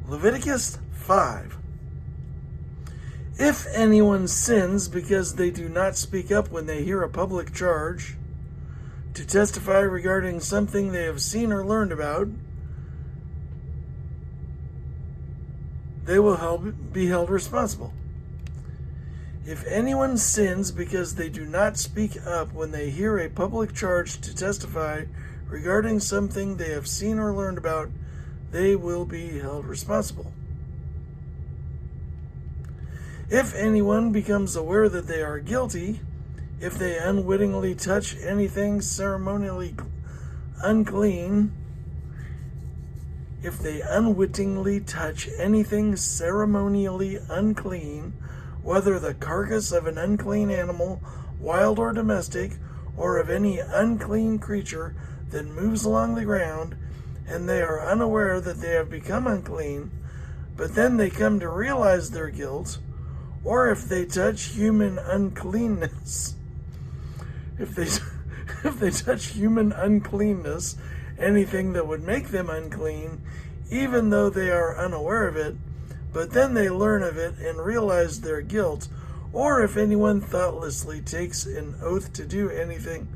Leviticus 5. If anyone sins because they do not speak up when they hear a public charge to testify regarding something they have seen or learned about, they will be held responsible. If anyone sins because they do not speak up when they hear a public charge to testify regarding something they have seen or learned about, they will be held responsible. If anyone becomes aware that they are guilty, if they unwittingly touch anything ceremonially unclean, whether the carcass of an unclean animal, wild or domestic, or of any unclean creature that moves along the ground, and they are unaware that they have become unclean, but then they come to realize their guilt, or if they touch human uncleanness, if they touch human uncleanness, anything that would make them unclean, even though they are unaware of it, but then they learn of it and realize their guilt, or if anyone thoughtlessly takes an oath to do anything,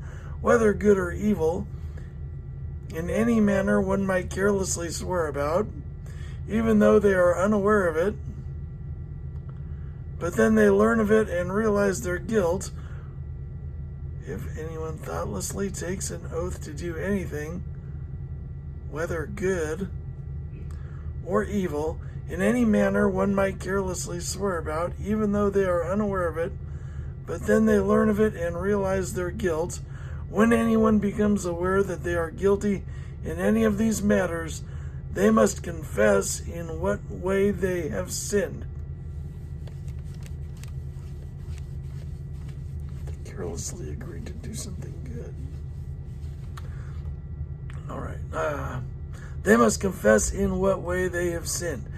whether good or evil, in any manner one might carelessly swear about, even though they are unaware of it, but then they learn of it and realize their guilt. If anyone thoughtlessly takes an oath to do anything, whether good or evil, in any manner one might carelessly swear about, even though they are unaware of it, but then they learn of it and realize their guilt. When anyone becomes aware that they are guilty in any of these matters, they must confess in what way they have sinned. They carelessly agreed to do something good. All right. They must confess in what way they have sinned.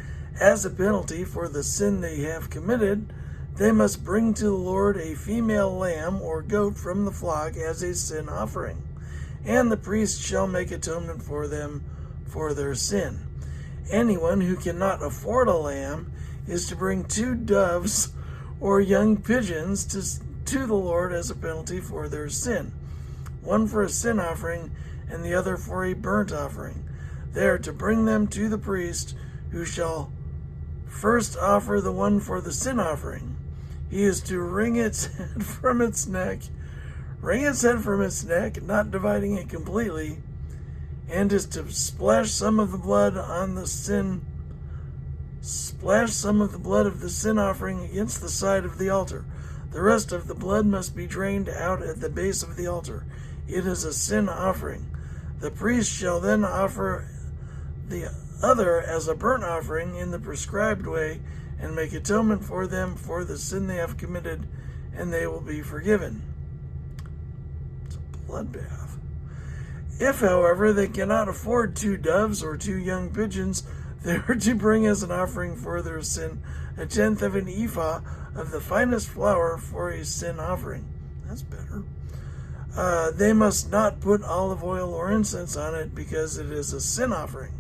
As a penalty for the sin they have committed, they must bring to the Lord a female lamb or goat from the flock as a sin offering, and the priest shall make atonement for them for their sin. Anyone who cannot afford a lamb is to bring 2 doves or young pigeons to the Lord as a penalty for their sin, one for a sin offering and the other for a burnt offering. They are to bring them to the priest, who shall first offer the one for the sin offering. He is to wring its head from its neck, not dividing it completely, and is to splash some of the blood of the sin offering against the side of the altar. The rest of the blood must be drained out at the base of the altar. It is a sin offering. The priest shall then offer the other as a burnt offering in the prescribed way, and make atonement for them for the sin they have committed, and they will be forgiven. It's a bloodbath. If, however, they cannot afford 2 doves or 2 young pigeons, they are to bring as an offering for their sin 1/10 of an ephah of the finest flour for a sin offering. That's better. They must not put olive oil or incense on it, because it is a sin offering.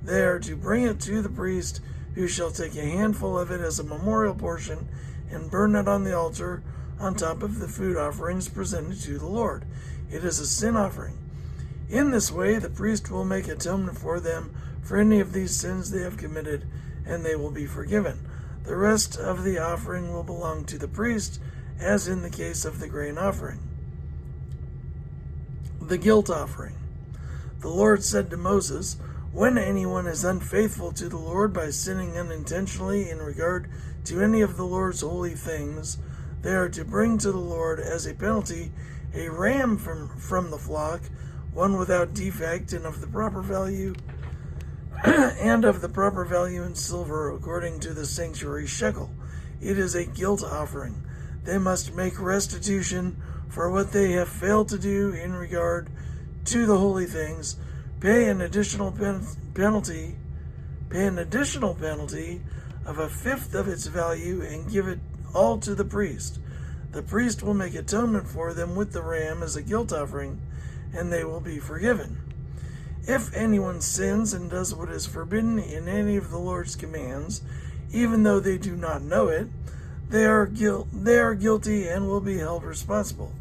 They are to bring it to the priest, who shall take a handful of it as a memorial portion and burn it on the altar on top of the food offerings presented to the Lord. It is a sin offering. In this way, the priest will make atonement for them for any of these sins they have committed, and they will be forgiven. The rest of the offering will belong to the priest, as in the case of the grain offering. The guilt offering. The Lord said to Moses, "When anyone is unfaithful to the Lord by sinning unintentionally in regard to any of the Lord's holy things, they are to bring to the Lord as a penalty a ram from the flock, one without defect and of the proper value, in silver, according to the sanctuary shekel. It is a guilt offering. They must make restitution for what they have failed to do in regard to the holy things, pay an additional penalty of 1/5 of its value, and give it all to the priest. The priest will make atonement for them with the ram as a guilt offering, and they will be forgiven. If anyone sins and does what is forbidden in any of the Lord's commands, even though they do not know it, they are guilty and will be held responsible.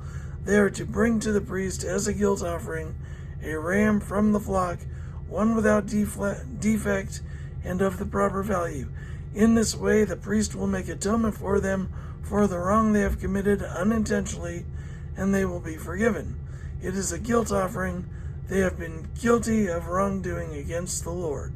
They are to bring to the priest as a guilt offering a ram from the flock, one without defect and of the proper value. In this way, the priest will make atonement for them for the wrong they have committed unintentionally, and they will be forgiven. It is a guilt offering. They have been guilty of wrongdoing against the Lord.